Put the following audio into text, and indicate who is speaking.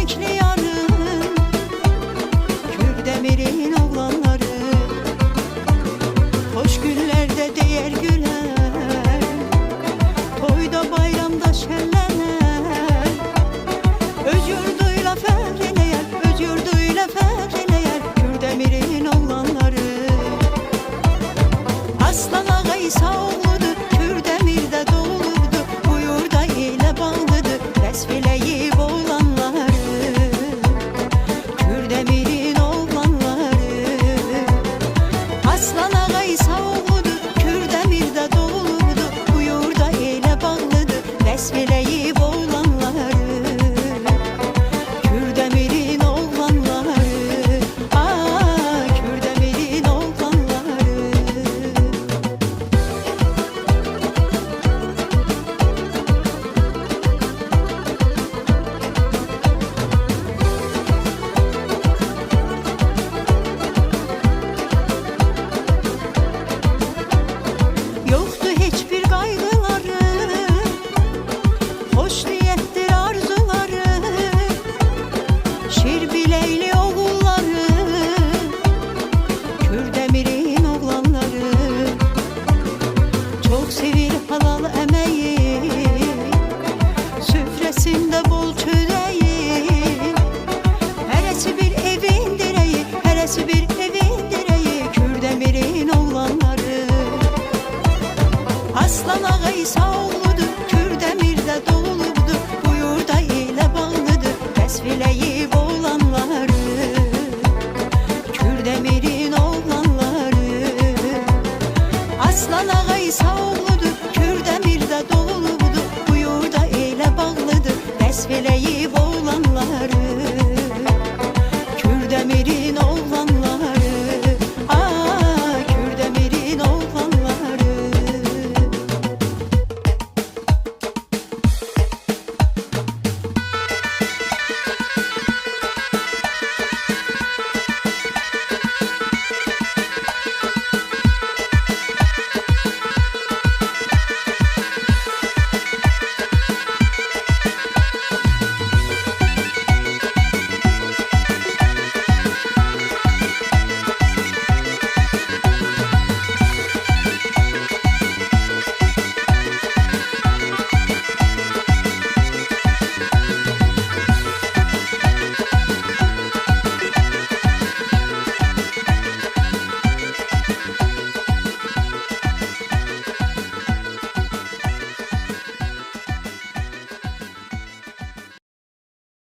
Speaker 1: yürekli yarım, Kürdemir'in oğlanları. Hoş günlerde değer güler, toyda bayramda şenlenir. Öz yurduyla fehreler, öz yurduyla fehreler, Kürdemir'in oğlanları. Aslan ağa İsaoğlu'dur, Kürdemir'de doğulurdu, bu yurda ile bağlıdır, besfileyip oğlanları. Kürdemir'in oğlanları. Aslan ağa İsaoğlu'dur, Kürdemir'de doğulurdu, bu yurda ile bağlıdır, besfileyip oğlanları. Kürdemir'in oğlanları. Ah, Kürdemir'in oğlanları. Yoktu hiçbir kaygıları, hoş niyettir arzuları. Şir bileyli oğulları, Kürdemir'in oğlanları. Çok sevir halal emeği, süfresinde bol çöreği. Heresi bir evin direği, heresi bir evin direği, Kürdemir'in oğlanları. Aslan ağa İsaoğlu'dur, Kürdemir'de doğulurdu, bu yurda ile bağlıdır, besfileyip oğlanları. Kürdemir'in oğlanları. Aslan ağa İsaoğlu'dur, Kürdemir'de doğulurdu, bu yurda ile bağlıdır, besfileyip oğlanları. Kürdemir'in